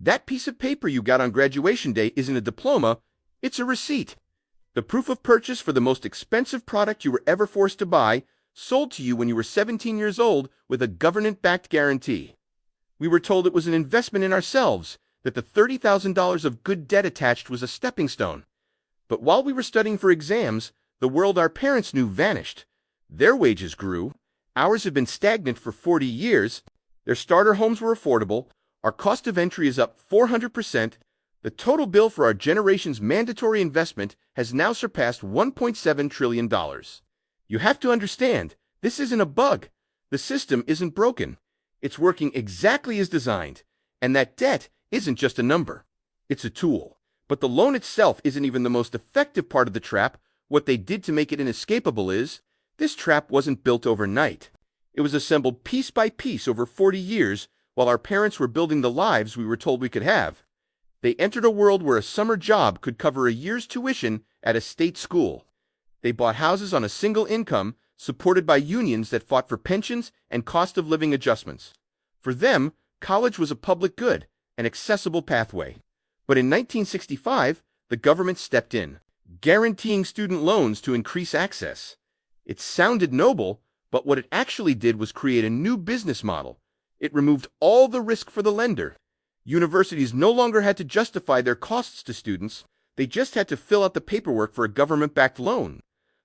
That piece of paper you got on graduation day isn't a diploma, it's a receipt. The proof of purchase for the most expensive product you were ever forced to buy, sold to you when you were 17 years old with a government-backed guarantee. We were told it was an investment in ourselves, that the $30,000 of good debt attached was a stepping stone. But while we were studying for exams, the world our parents knew vanished. Their wages grew. Ours have been stagnant for 40 years. Their starter homes were affordable. Our cost of entry is up 400%. The total bill for our generation's mandatory investment has now surpassed $1.7 trillion. You have to understand, this isn't a bug. The system isn't broken. It's working exactly as designed. And that debt isn't just a number. It's a tool. But the loan itself isn't even the most effective part of the trap. What they did to make it inescapable is, this trap wasn't built overnight. It was assembled piece by piece over 40 years while our parents were building the lives we were told we could have. They entered a world where a summer job could cover a year's tuition at a state school. They bought houses on a single income, supported by unions that fought for pensions and cost of living adjustments. For them, college was a public good, an accessible pathway. But in 1965, the government stepped in, guaranteeing student loans to increase access. It sounded noble, but what it actually did was create a new business model. It removed all the risk for the lender. Universities no longer had to justify their costs to students. They just had to fill out the paperwork for a government-backed loan.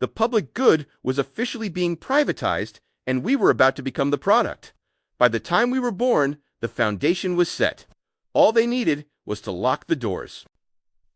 The public good was officially being privatized, and we were about to become the product. By the time we were born, the foundation was set. All they needed was to lock the doors.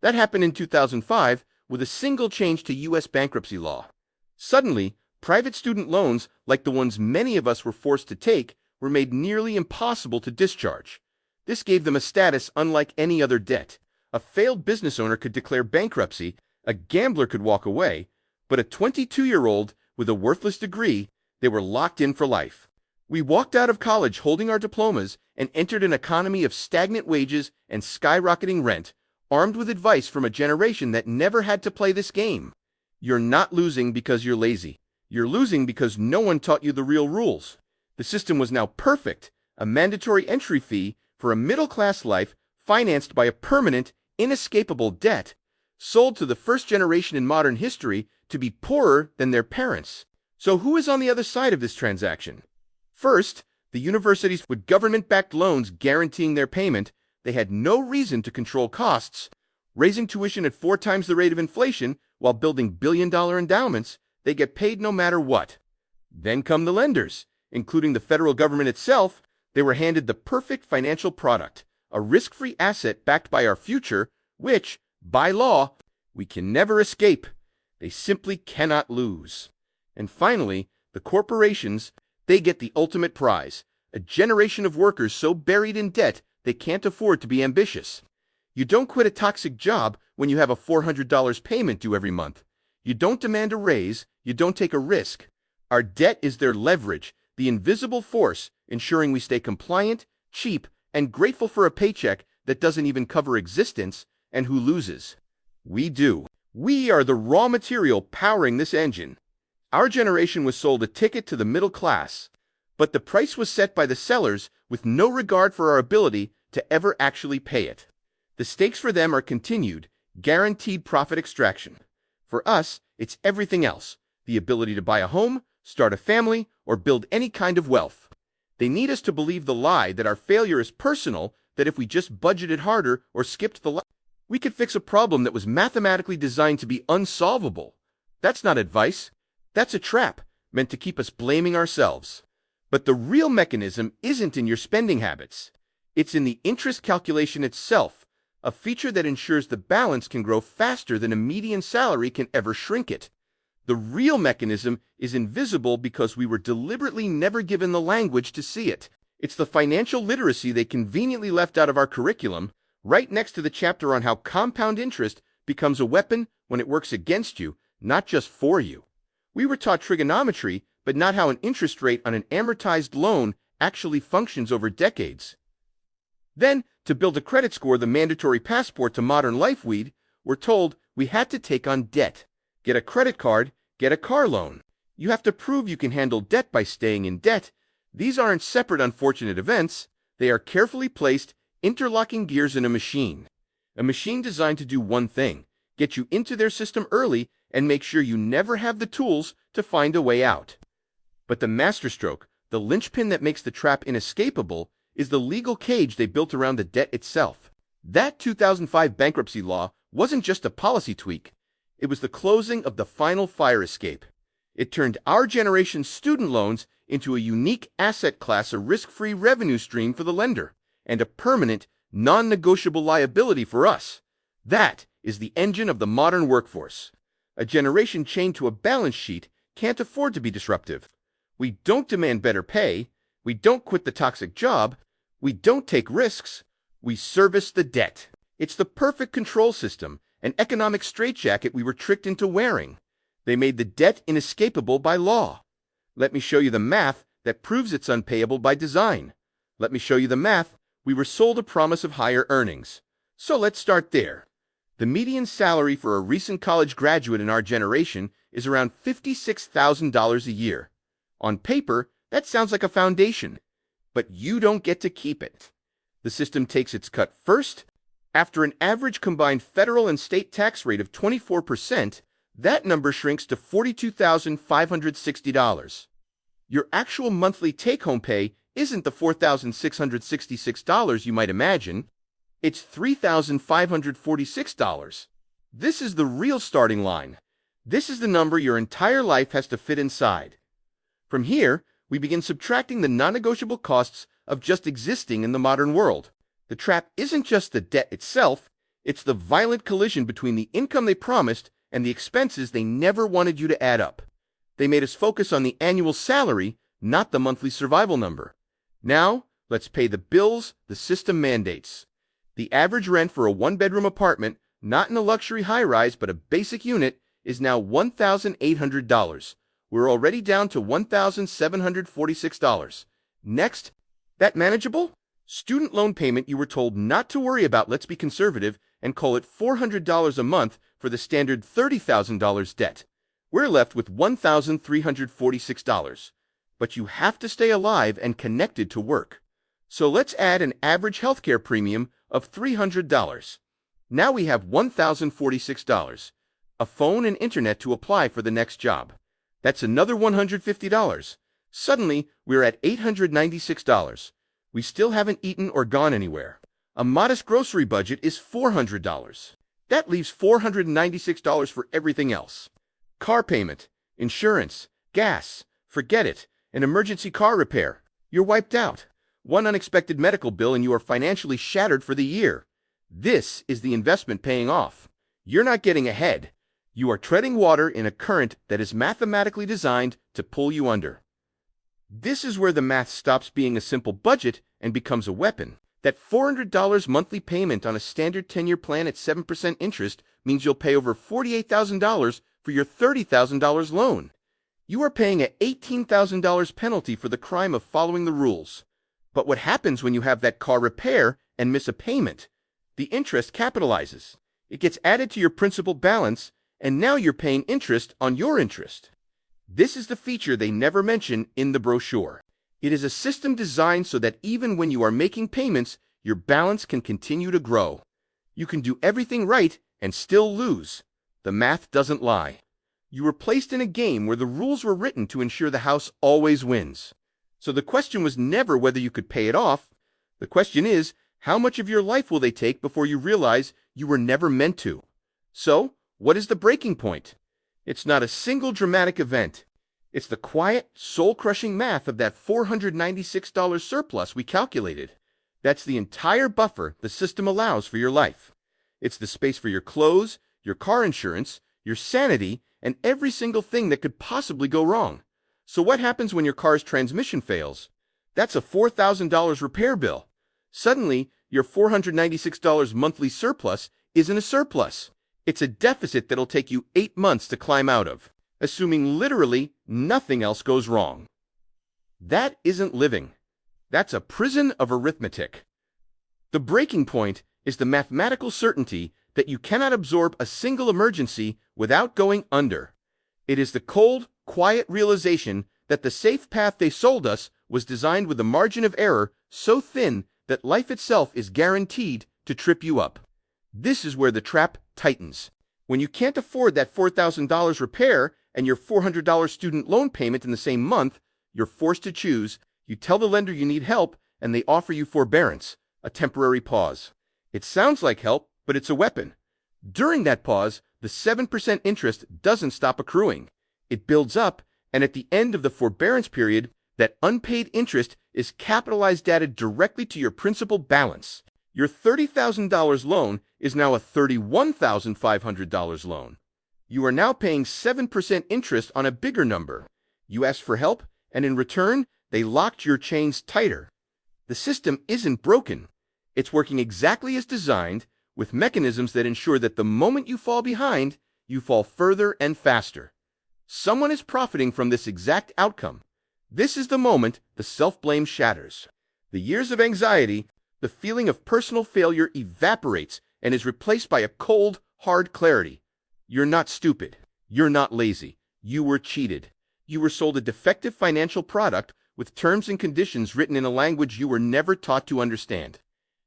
That happened in 2005 with a single change to U.S. bankruptcy law. Suddenly, private student loans, like the ones many of us were forced to take, were made nearly impossible to discharge. This gave them a status unlike any other debt. A failed business owner could declare bankruptcy, a gambler could walk away, but a 22-year-old with a worthless degree, they were locked in for life. We walked out of college holding our diplomas and entered an economy of stagnant wages and skyrocketing rent, armed with advice from a generation that never had to play this game. You're not losing because you're lazy. You're losing because no one taught you the real rules. The system was now perfect, a mandatory entry fee for a middle-class life financed by a permanent, inescapable debt, sold to the first generation in modern history to be poorer than their parents. So who is on the other side of this transaction? First, the universities with government-backed loans guaranteeing their payment. They had no reason to control costs, raising tuition at 4 times the rate of inflation while building billion-dollar endowments. They get paid no matter what. Then come the lenders, including the federal government itself. They were handed the perfect financial product, a risk-free asset backed by our future, which, by law, we can never escape. They simply cannot lose. And finally, the corporations, they get the ultimate prize, a generation of workers so buried in debt they can't afford to be ambitious. You don't quit a toxic job when you have a $400 payment due every month. You don't demand a raise, you don't take a risk. Our debt is their leverage, the invisible force ensuring we stay compliant, cheap, and grateful for a paycheck that doesn't even cover existence. And who loses? We do. We are the raw material powering this engine. Our generation was sold a ticket to the middle class, but the price was set by the sellers with no regard for our ability to ever actually pay it. The stakes for them are continued, guaranteed profit extraction. For us, it's everything else, the ability to buy a home, start a family, or build any kind of wealth. They need us to believe the lie that our failure is personal, that if we just budgeted harder or skipped the line, we could fix a problem that was mathematically designed to be unsolvable. That's not advice. That's a trap, meant to keep us blaming ourselves. But the real mechanism isn't in your spending habits. It's in the interest calculation itself, a feature that ensures the balance can grow faster than a median salary can ever shrink it. The real mechanism is invisible because we were deliberately never given the language to see it. It's the financial literacy they conveniently left out of our curriculum, right next to the chapter on how compound interest becomes a weapon when it works against you, not just for you. We were taught trigonometry, but not how an interest rate on an amortized loan actually functions over decades. Then, to build a credit score, the mandatory passport to modern life, we're told we had to take on debt. Get a credit card, get a car loan. You have to prove you can handle debt by staying in debt. These aren't separate unfortunate events. They are carefully placed, interlocking gears in a machine. A machine designed to do one thing: get you into their system early and make sure you never have the tools to find a way out. But the masterstroke, the linchpin that makes the trap inescapable, is the legal cage they built around the debt itself. That 2005 bankruptcy law wasn't just a policy tweak. It was the closing of the final fire escape. It turned our generation's student loans into a unique asset class, a risk-free revenue stream for the lender, and a permanent, non-negotiable liability for us. That is the engine of the modern workforce. A generation chained to a balance sheet can't afford to be disruptive. We don't demand better pay. We don't quit the toxic job. We don't take risks. We service the debt. It's the perfect control system, an economic straitjacket we were tricked into wearing. They made the debt inescapable by law. Let me show you the math that proves it's unpayable by design. Let me show you the math. We were sold a promise of higher earnings. So let's start there. The median salary for a recent college graduate in our generation is around $56,000 a year. On paper, that sounds like a foundation, but you don't get to keep it. The system takes its cut first. After an average combined federal and state tax rate of 24%, that number shrinks to $42,560. Your actual monthly take-home pay isn't the $4,666 you might imagine. It's $3,546. This is the real starting line. This is the number your entire life has to fit inside. From here, we begin subtracting the non-negotiable costs of just existing in the modern world. The trap isn't just the debt itself, it's the violent collision between the income they promised and the expenses they never wanted you to add up. They made us focus on the annual salary, not the monthly survival number. Now, let's pay the bills the system mandates. The average rent for a one-bedroom apartment, not in a luxury high-rise but a basic unit, is now $1,800. We're already down to $1,746. Next, that manageable? Student loan payment you were told not to worry about. Let's be conservative and call it $400 a month for the standard $30,000 debt. We're left with $1,346. But you have to stay alive and connected to work. So let's add an average healthcare premium of $300. Now we have $1,046. A phone and internet to apply for the next job. That's another $150. Suddenly, we're at $896. We still haven't eaten or gone anywhere. A modest grocery budget is $400. That leaves $496 for everything else. Car payment, insurance, gas, forget it, an emergency car repair. You're wiped out. One unexpected medical bill and you are financially shattered for the year. This is the investment paying off. You're not getting ahead. You are treading water in a current that is mathematically designed to pull you under. This is where the math stops being a simple budget and becomes a weapon. That $400 monthly payment on a standard 10-year plan at 7% interest means you'll pay over $48,000 for your $30,000 loan. You are paying an $18,000 penalty for the crime of following the rules. But what happens when you have that car repair and miss a payment? The interest capitalizes. It gets added to your principal balance, and now you're paying interest on your interest. This is the feature they never mention in the brochure. It is a system designed so that even when you are making payments, your balance can continue to grow. You can do everything right and still lose. The math doesn't lie. You were placed in a game where the rules were written to ensure the house always wins. So the question was never whether you could pay it off. The question is, how much of your life will they take before you realize you were never meant to? So, what is the breaking point? It's not a single dramatic event. It's the quiet, soul-crushing math of that $496 surplus we calculated. That's the entire buffer the system allows for your life. It's the space for your clothes, your car insurance, your sanity, and every single thing that could possibly go wrong. So what happens when your car's transmission fails? That's a $4,000 repair bill. Suddenly, your $496 monthly surplus isn't a surplus. It's a deficit that'll take you 8 months to climb out of, assuming literally nothing else goes wrong. That isn't living. That's a prison of arithmetic. The breaking point is the mathematical certainty that you cannot absorb a single emergency without going under. It is the cold, quiet realization that the safe path they sold us was designed with a margin of error so thin that life itself is guaranteed to trip you up. This is where the trap tightens. When you can't afford that $4,000 repair and your $400 student loan payment in the same month, you're forced to choose. You tell the lender you need help, and they offer you forbearance, a temporary pause. It sounds like help, but it's a weapon. During that pause, the 7% interest doesn't stop accruing. It builds up, and at the end of the forbearance period, that unpaid interest is capitalized added directly to your principal balance. Your $30,000 loan is now a $31,500 loan. You are now paying 7% interest on a bigger number. You asked for help, and in return, they locked your chains tighter. The system isn't broken. It's working exactly as designed, with mechanisms that ensure that the moment you fall behind, you fall further and faster. Someone is profiting from this exact outcome. This is the moment the self-blame shatters. The years of anxiety, the feeling of personal failure evaporates and is replaced by a cold, hard clarity. You're not stupid. You're not lazy. You were cheated. You were sold a defective financial product with terms and conditions written in a language you were never taught to understand.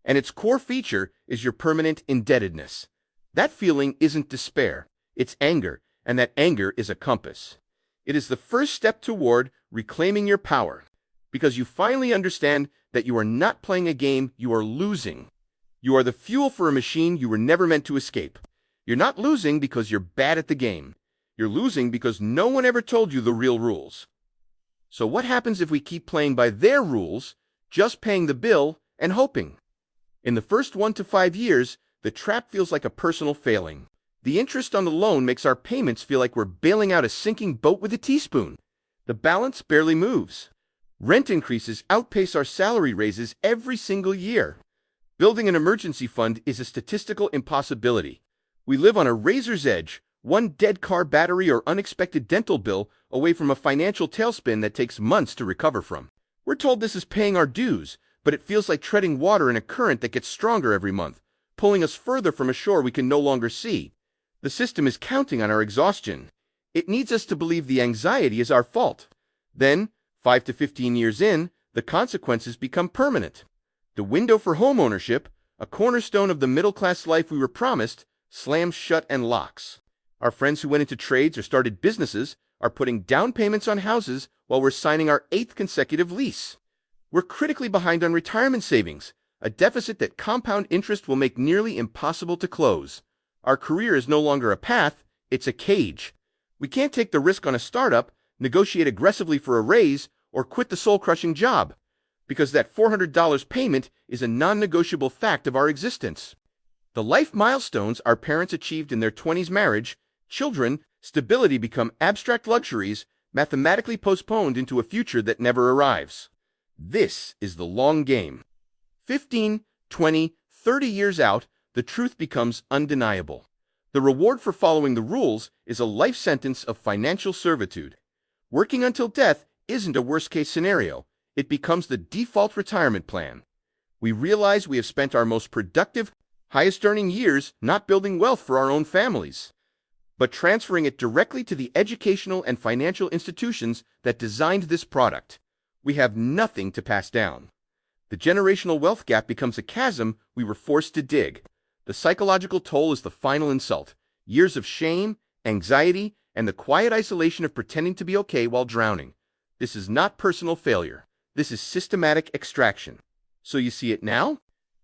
And its core feature is your permanent indebtedness. That feeling isn't despair. It's anger, and that anger is a compass. It is the first step toward reclaiming your power, because you finally understand that you are not playing a game, you are losing. You are the fuel for a machine you were never meant to escape. You're not losing because you're bad at the game. You're losing because no one ever told you the real rules. So what happens if we keep playing by their rules, just paying the bill and hoping? In the first 1 to 5 years, the trap feels like a personal failing. The interest on the loan makes our payments feel like we're bailing out a sinking boat with a teaspoon. The balance barely moves. Rent increases outpace our salary raises every single year. Building an emergency fund is a statistical impossibility. We live on a razor's edge, one dead car battery or unexpected dental bill away from a financial tailspin that takes months to recover from. We're told this is paying our dues, but it feels like treading water in a current that gets stronger every month, pulling us further from a shore we can no longer see. The system is counting on our exhaustion. It needs us to believe the anxiety is our fault. Then, 5 to 15 years in, the consequences become permanent. The window for homeownership, a cornerstone of the middle-class life we were promised, slams shut and locks. Our friends who went into trades or started businesses are putting down payments on houses while we're signing our 8th consecutive lease. We're critically behind on retirement savings, a deficit that compound interest will make nearly impossible to close. Our career is no longer a path, it's a cage. We can't take the risk on a startup, negotiate aggressively for a raise, or quit the soul-crushing job, because that $400 payment is a non-negotiable fact of our existence. The life milestones our parents achieved in their 20s marriage, children, stability become abstract luxuries, mathematically postponed into a future that never arrives. This is the long game. 15, 20, 30 years out, the truth becomes undeniable. The reward for following the rules is a life sentence of financial servitude. Working until death isn't a worst-case scenario. It becomes the default retirement plan. We realize we have spent our most productive, highest-earning years not building wealth for our own families, but transferring it directly to the educational and financial institutions that designed this product. We have nothing to pass down. The generational wealth gap becomes a chasm we were forced to dig. The psychological toll is the final insult. Years of shame, anxiety, and the quiet isolation of pretending to be okay while drowning. This is not personal failure. This is systematic extraction. So you see it now?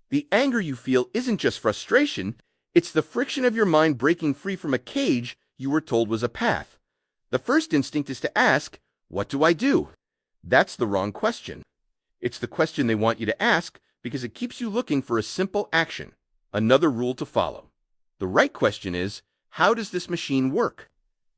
The anger you feel isn't just frustration, it's the friction of your mind breaking free from a cage you were told was a path. The first instinct is to ask, what do I do? That's the wrong question. It's the question they want you to ask because it keeps you looking for a simple action, another rule to follow. The right question is, how does this machine work?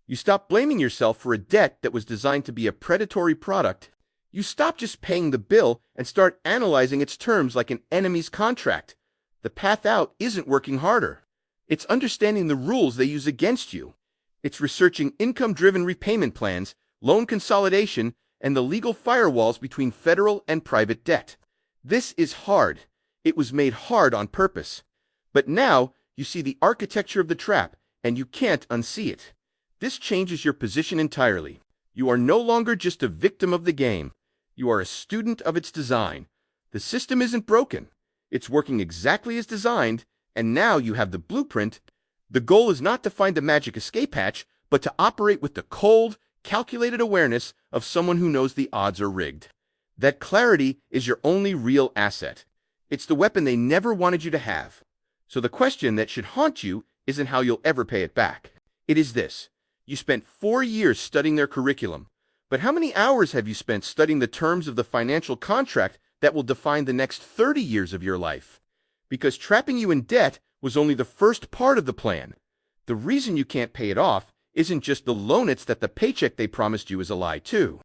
You stop blaming yourself for a debt that was designed to be a predatory product. You stop just paying the bill and start analyzing its terms like an enemy's contract. The path out isn't working harder. It's understanding the rules they use against you. It's researching income-driven repayment plans, loan consolidation, and the legal firewalls between federal and private debt. This is hard. It was made hard on purpose. But now you see the architecture of the trap, and you can't unsee it. This changes your position entirely. You are no longer just a victim of the game. You are a student of its design. The system isn't broken. It's working exactly as designed, and now you have the blueprint. The goal is not to find the magic escape hatch, but to operate with the cold, calculated awareness of someone who knows the odds are rigged. That clarity is your only real asset. It's the weapon they never wanted you to have. So the question that should haunt you isn't how you'll ever pay it back. It is this. You spent 4 years studying their curriculum, but how many hours have you spent studying the terms of the financial contract that will define the next 30 years of your life? Because trapping you in debt was only the first part of the plan. The reason you can't pay it off isn't just the loan, it's that the paycheck they promised you is a lie too.